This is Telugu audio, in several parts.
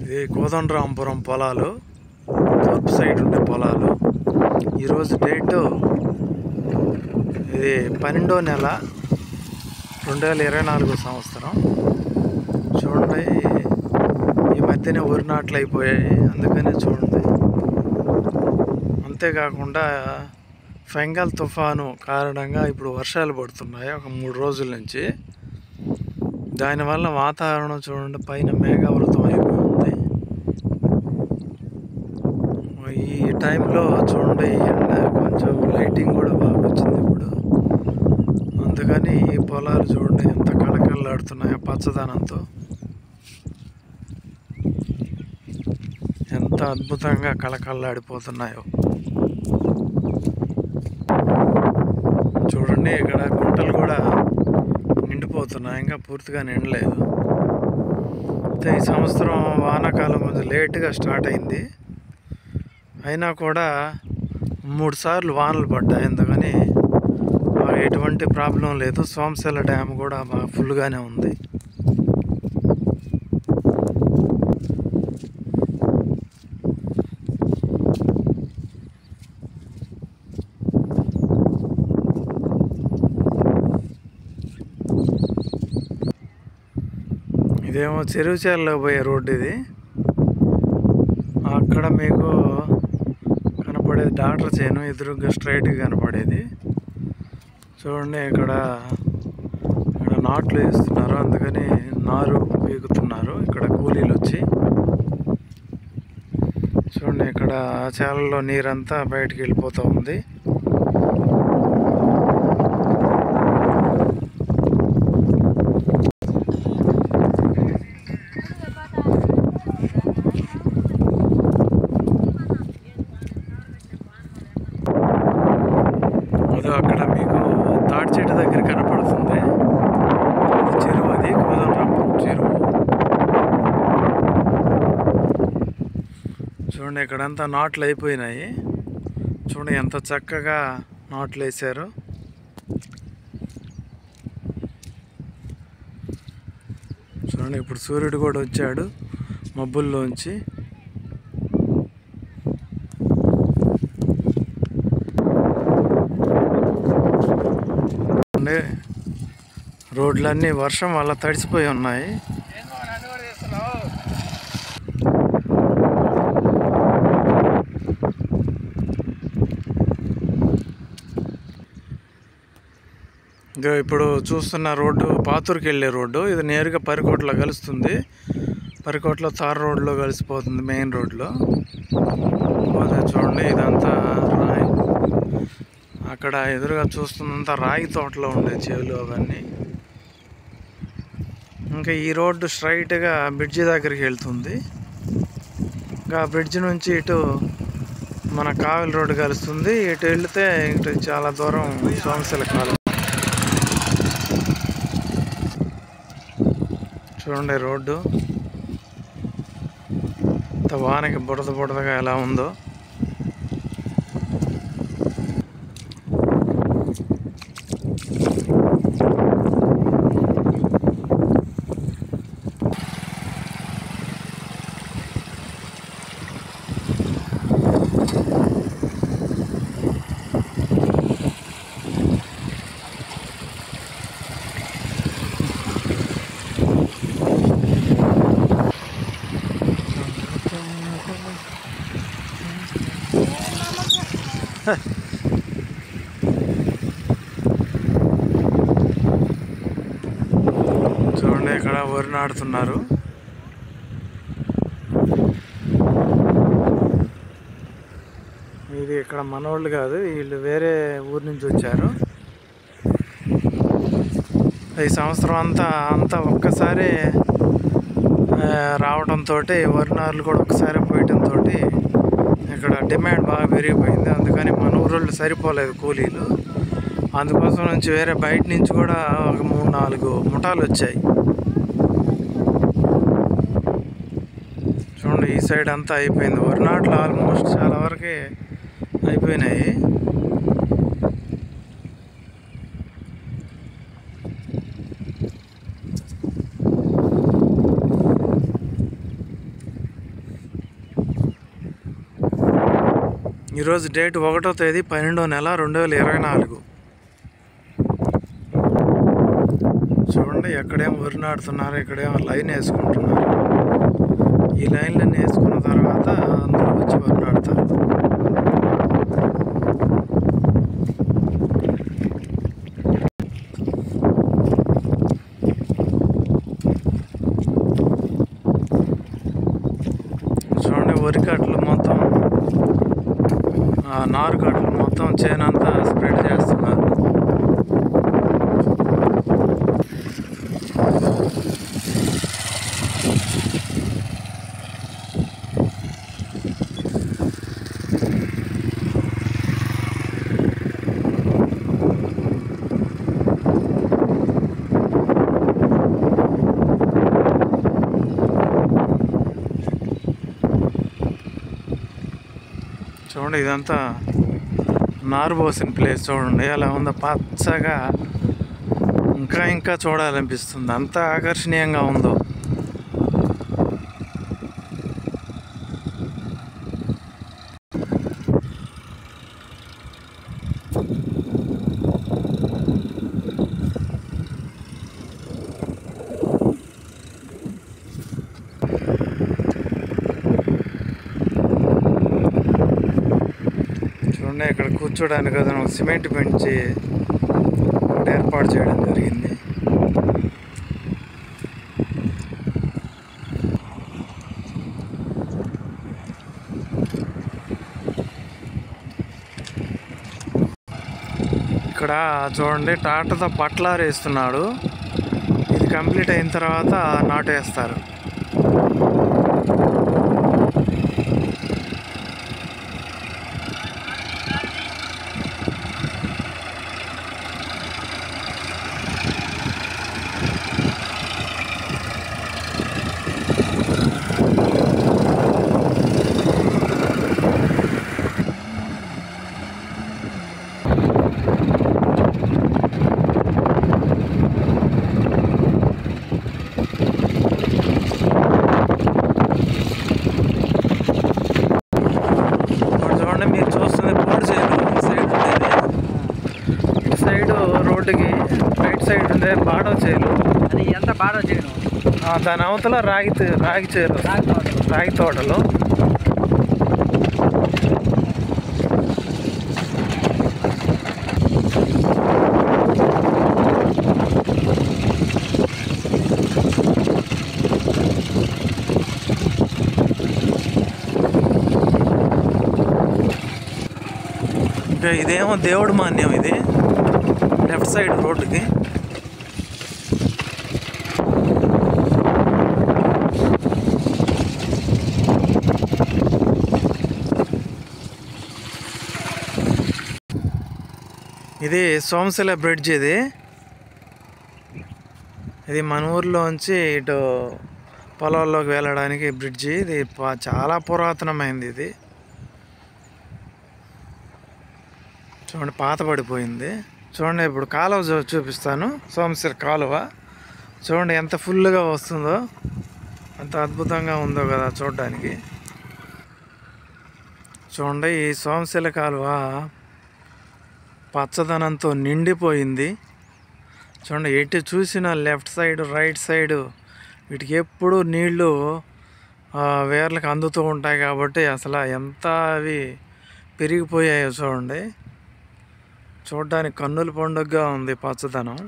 ఇది కోదండరాంపురం పొలాలు, తూర్పు సైడ్ ఉండే పొలాలు. ఈరోజు డేటు ఇది 12వ నెల 2024 సంవత్సరం. చూడండి, ఈ మధ్యనే వరి నాట్లు అయిపోయాయి, అందుకనే చూడండి. అంతేకాకుండా ఫెంగల్ తుఫాను కారణంగా ఇప్పుడు వర్షాలు పడుతున్నాయి ఒక 3 రోజుల నుంచి. దానివల్ల వాతావరణం చూడండి, పైన మేఘావృతం అయిపోయి ఉంది. ఈ టైంలో చూడండి, ఎండ కొంచెం లైటింగ్ కూడా బాగా వచ్చింది ఇప్పుడు. అందుకని ఈ పొలాలు చూడండి ఎంత కళకళలాడుతున్నాయో పచ్చదనంతో. ఎంత అద్భుతంగా కళకళలాడిపోతున్నాయో చూడండి. ఇక్కడ గుంటలు కూడా నిండిపోతున్నాయి, ఇంకా పూర్తిగా నిండలేదు. అయితే ఈ సంవత్సరం వానాకాలం కొంచెం లేటుగా స్టార్ట్ అయింది. అయినా కూడా 3 సార్లు వానలు పడ్డాయి, అందుకని ఎటువంటి ప్రాబ్లం లేదు. సోమశిల డ్యామ్ కూడా బాగా ఫుల్గానే ఉంది. ఇదేమో చెరువుచేరులో పోయే రోడ్డు ఇది. అక్కడ మీకు కనపడేది డాక్టర్ చేను, ఎదురుగా స్ట్రైట్గా కనపడేది. చూడండి, ఇక్కడ నాట్లు వేస్తున్నారు, అందుకని నారు పీకుతున్నారు ఇక్కడ కూలీలు వచ్చి. చూడండి, ఇక్కడ చేలలో నీరంతా బయటికి వెళ్ళిపోతూ ఉంది. అక్కడ మీకు తాటి చెట్టు దగ్గర కనపడుతుంది, అది చెరువు, అది కోదండరాంపురం చెరువు. చూడండి, ఇక్కడంతా నాట్లు అయిపోయినాయి. చూడండి ఎంత చక్కగా నాట్లు వేశారు. చూడండి, ఇప్పుడు సూర్యుడు కూడా వచ్చాడు మబ్బుల్లోంచి. రోడ్లన్నీ వర్షం వల్ల తడిసిపోయి ఉన్నాయి. ఇదో ఇప్పుడు చూస్తున్న రోడ్డు పాతూరుకి వెళ్ళే రోడ్డు. ఇది నేరుగా పరికోటలో కలుస్తుంది. పరికోటలో తార్ రోడ్లో కలిసిపోతుంది మెయిన్ రోడ్లో. చూడండి, ఇదంతా రాయి. అక్కడ ఎదురుగా చూస్తున్నంత రాయి తోటలో ఉండే చెవులు అవన్నీ. ఇంకా ఈ రోడ్డు స్ట్రైట్గా బ్రిడ్జి దగ్గరికి వెళ్తుంది. ఇంకా బ్రిడ్జి నుంచి ఇటు మన కావలి రోడ్డు కలుస్తుంది. ఇటు వెళితే ఇటు చాలా దూరం సోమశిల కాలం. చూడండి రోడ్డు వానకి బురద బురదగా ఎలా ఉందో. చూడండి, ఇక్కడ వరి నాటుతున్నారు. ఇది ఇక్కడ మనోళ్ళు కాదు, వీళ్ళు వేరే ఊరు నుంచి వచ్చారు. ఈ సంవత్సరం అంతా ఒక్కసారి రావడంతో వరి నారులు కూడా ఒకసారి పోయటంతో ఇక్కడ డిమాండ్ బాగా పెరిగిపోయింది. అందుకని మన ఊరోళ్ళు సరిపోలేదు కూలీలు. అందుకోసం నుంచి వేరే బయట నుంచి కూడా ఒక 3-4 ముఠాలు వచ్చాయి. చూడండి, ఈ సైడ్ అంతా అయిపోయింది. వరి నాట్లు ఆల్మోస్ట్ చాలా వరకు అయిపోయినాయి. ఈరోజు డేట్ 1వ తేదీ 12వ నెల 2024. చూడండి, ఎక్కడేమో వరి నాటుతున్నారు, ఇక్కడేమో లైన్ వేసుకుంటున్నారు. ఈ లైన్లన్నీ వేసుకున్న తర్వాత అందరూ వచ్చి వరి నాటుతారు. చూడండి, వరి కట్టలు మొత్తం, నారు కట్టలు మొత్తం చేనంతా స్ప్రెడ్ చేస్తున్నారు. చూడండి, ఇదంతా నారు పోసిన ప్లేస్. చూడండి అలా ఉందో పచ్చగా, ఇంకా చూడాలనిపిస్తుంది, అంత ఆకర్షణీయంగా ఉందో. చూడండి, ఇక్కడ కూర్చోడానికి కదా సిమెంట్ పెంచి ఏర్పాటు చేయడం జరిగింది. ఇక్కడ చూడండి, ట్రాక్టర్తో పట్లారు వేస్తున్నాడు. ఇది కంప్లీట్ అయిన తర్వాత నాటేస్తారు. మీరు చూస్తుంది పోడు చేను. ఇటు సైడ్ రోడ్డుకి రైట్ సైడ్ ఉండే బాడో చేను. అది ఎంత బాడో చేయను, దాని అవతల రాగి చేను, రాగి తోటలు. ఇంకా ఇదేమో దేవుడు మాన్యం. ఇది లెఫ్ట్ సైడ్ రోడ్డుకి. ఇది సోమశిల బ్రిడ్జ్. ఇది మన ఊర్లోంచి ఇటు పొలాల్లోకి వెళ్ళడానికి బ్రిడ్జి. ఇది చాలా పురాతనమైంది. ఇది చూడండి, పాత పడిపోయింది. చూడండి, ఇప్పుడు కాలువ చూపిస్తాను. సోమశిల కాలువ చూడండి ఎంత ఫుల్గా వస్తుందో, ఎంత అద్భుతంగా ఉందో కదా చూడడానికి. చూడండి, ఈ సోమశిల కాలువ పచ్చదనంతో నిండిపోయింది. చూడండి, ఎటు చూసినా లెఫ్ట్ సైడ్ రైట్ సైడ్ వీటికి ఎప్పుడు నీళ్లు వేర్లకు అందుతూ ఉంటాయి. కాబట్టి అసలు ఎంత అవి పెరిగిపోయాయో చూడండి. చూడడానికి కన్నుల పండుగగా ఉంది పచ్చదనం.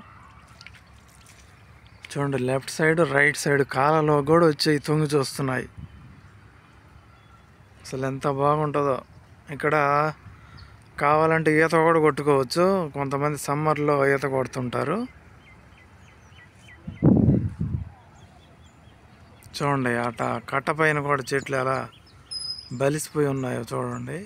చూడండి, లెఫ్ట్ సైడ్ రైట్ సైడ్ కాలలో కూడా వచ్చి తొంగి చూస్తున్నాయి. అసలు ఎంత బాగుంటుందో. ఇక్కడ కావాలంటే ఈత కూడా కొట్టుకోవచ్చు. కొంతమంది సమ్మర్లో ఈత కొడుతుంటారు. చూడండి, అట కట్ట పైన కూడా చెట్లు ఎలా బలిసిపోయి ఉన్నాయో చూడండి.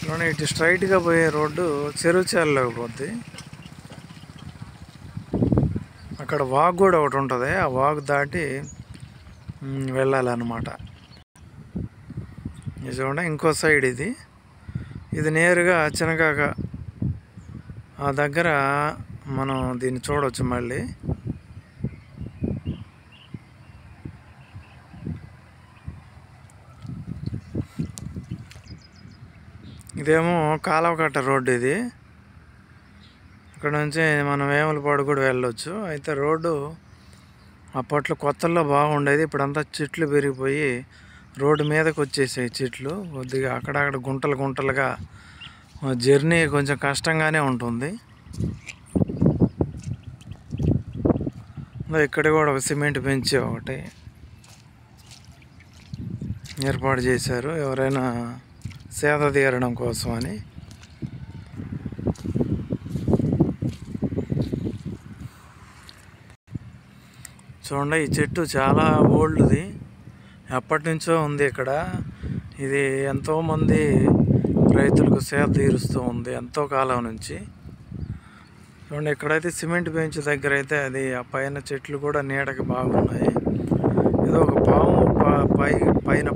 చూడండి, ఇటు స్ట్రైట్గా పోయే రోడ్డు చెరువు చేలలోకి పోద్ది. అక్కడ వాగు కూడా ఒకటి ఉంటుంది. ఆ వాగు దాటి వెళ్ళాలన్నమాట. ఇది చూడండి, ఇంకో సైడ్ ఇది నేరుగా చినకాక ఆ దగ్గర మనం దీన్ని చూడవచ్చు మళ్ళీ. ఇదేమో కాలువకట్ట రోడ్డు. ఇది ఇక్కడ నుంచి మనం వేములపాడు కూడా వెళ్ళొచ్చు. అయితే రోడ్డు అప్పట్లో కొత్తల్లో బాగుండేది, ఇప్పుడంతా చెట్లు పెరిగిపోయి రోడ్డు మీదకి వచ్చేసాయి చెట్లు. కొద్దిగా అక్కడక్కడ గుంటలు గుంటలుగా జర్నీ కొంచెం కష్టంగానే ఉంటుంది. ఇక్కడ కూడా ఒక సిమెంట్ బెంచ్ ఒకటి ఏర్పాటు చేశారు, ఎవరైనా సేద తీరడం కోసం అని. చూడండి, ఈ చెట్టు చాలా ఓల్డ్ది, ఎప్పటి నుంచో ఉంది ఇక్కడ. ఇది ఎంతోమంది రైతులకు సేద తీరుస్తూ ఉంది ఎంతో కాలం నుంచి. చూడండి, ఇక్కడైతే సిమెంట్ బెంచ్ దగ్గర అయితే అది ఆ పైన చెట్లు కూడా నీడకి బాగున్నాయి. ఏదో ఒక పాము పైన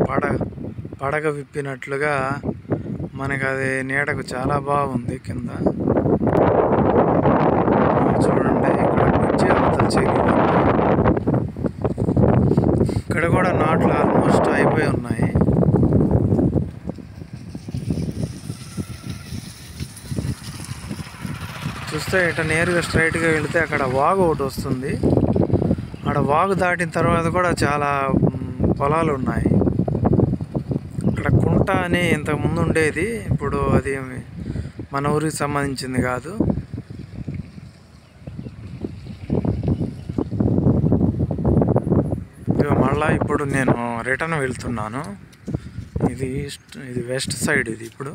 పడగ విప్పినట్లుగా మనకి అది నీడకు చాలా బాగుంది కింద. చూడండి, ఇక్కడ నుంచి అవతల చెయ్యి. ఇక్కడ కూడా నాట్లు ఆల్మోస్ట్ అయిపోయి ఉన్నాయి. చూస్తే ఇట్లా నేరుగా స్ట్రైట్గా వెళితే అక్కడ వాగు ఒకటి వస్తుంది. అక్కడ వాగు దాటిన తర్వాత కూడా చాలా పొలాలు ఉన్నాయి. ఇక్కడ కుంట అని ఇంతకుముందు ఉండేది, ఇప్పుడు అది మన ఊరికి సంబంధించింది కాదు. మళ్ళా ఇప్పుడు నేను రిటర్న్ వెళ్తున్నాను. ఇది వెస్ట్ సైడ్. ఇది ఇప్పుడు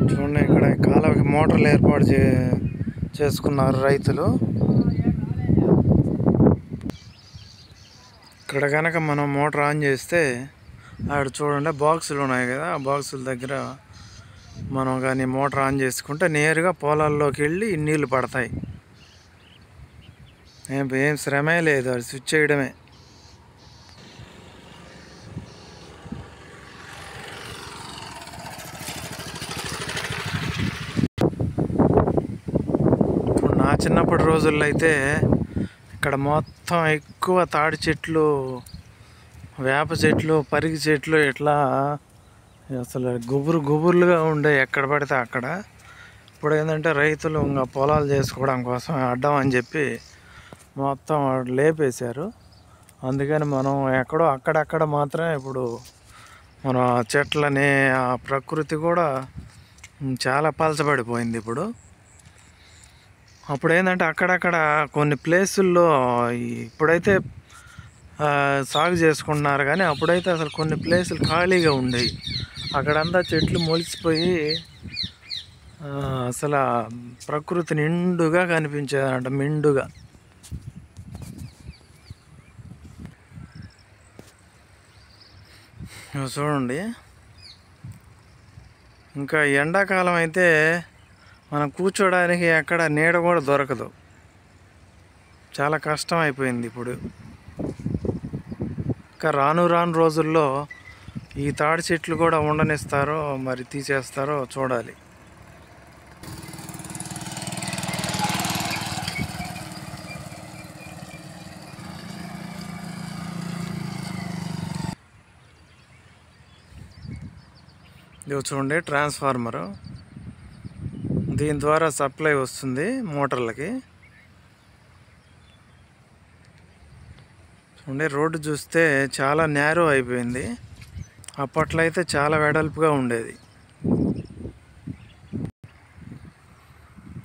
చూడండి, ఇక్కడ కాలువకి మోటార్లు ఏర్పాటు చేసుకున్నారు రైతులు. ఇక్కడ కనుక మనం మోటార్ ఆన్ చేస్తే అక్కడ చూడండి బాక్సులు ఉన్నాయి కదా, ఆ బాక్సుల దగ్గర మనం కానీ మోటార్ ఆన్ చేసుకుంటే నేరుగా పొలాల్లోకి వెళ్ళి నీళ్లు పడతాయి. ఏం శ్రమే లేదు, అది స్విచ్ చేయడమే. నా చిన్నప్పటి రోజుల్లో అయితే ఇక్కడ మొత్తం ఎక్కువ తాడి చెట్లు, వేప చెట్లు, పరిగి చెట్లు, ఇట్లా అసలు గుబురులుగా ఉండే ఎక్కడ పడితే అక్కడ. ఇప్పుడు ఏంటంటే రైతులు ఇంకా పొలాలు చేసుకోవడం కోసం అడ్డం అని చెప్పి మొత్తం లేపేశారు. అందుకని మనం ఎక్కడో అక్కడక్కడ మాత్రమే ఇప్పుడు మన చెట్లని, ఆ ప్రకృతి కూడా చాలా పలచబడిపోయింది ఇప్పుడు. అప్పుడు ఏంటంటే అక్కడక్కడ కొన్ని ప్లేసుల్లో ఇప్పుడైతే సాగు చేసుకుంటున్నారు, కానీ అప్పుడైతే అసలు కొన్ని ప్లేసులు ఖాళీగా ఉండేవి. అక్కడంతా చెట్లు మొలిసిపోయి అసలు ప్రకృతి నిండుగా కనిపించేదంట, మెండుగా. చూడండి, ఇంకా ఎండాకాలం అయితే మనం కూర్చోడానికి ఎక్కడ నీడ కూడా దొరకదు, చాలా కష్టం అయిపోయింది ఇప్పుడు. ఇంకా రాను రోజుల్లో ఈ తాడి చెట్లు కూడా ఉండనిస్తారో మరి తీసేస్తారో చూడాలి. ఇది చూడండి ట్రాన్స్ఫార్మరు, దీని ద్వారా సప్లై వస్తుంది మోటార్లకి. చూడండి, రోడ్డు చూస్తే చాలా నేరో అయిపోయింది, అప్పట్లో అయితే చాలా వెడల్పుగా ఉండేది.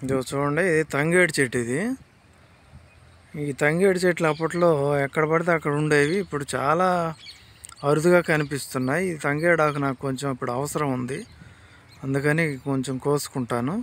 ఇది చూడండి, ఇది తంగేడు చెట్టు. ఈ తంగేడు చెట్లు అప్పట్లో ఎక్కడ పడితే అక్కడ ఉండేవి, ఇప్పుడు చాలా అరుదుగా కనిపిస్తున్నాయి. ఈ తంగేడాకు నాకు కొంచెం ఇప్పుడు అవసరం ఉంది, అందుకని కొంచెం కోసుకుంటాను.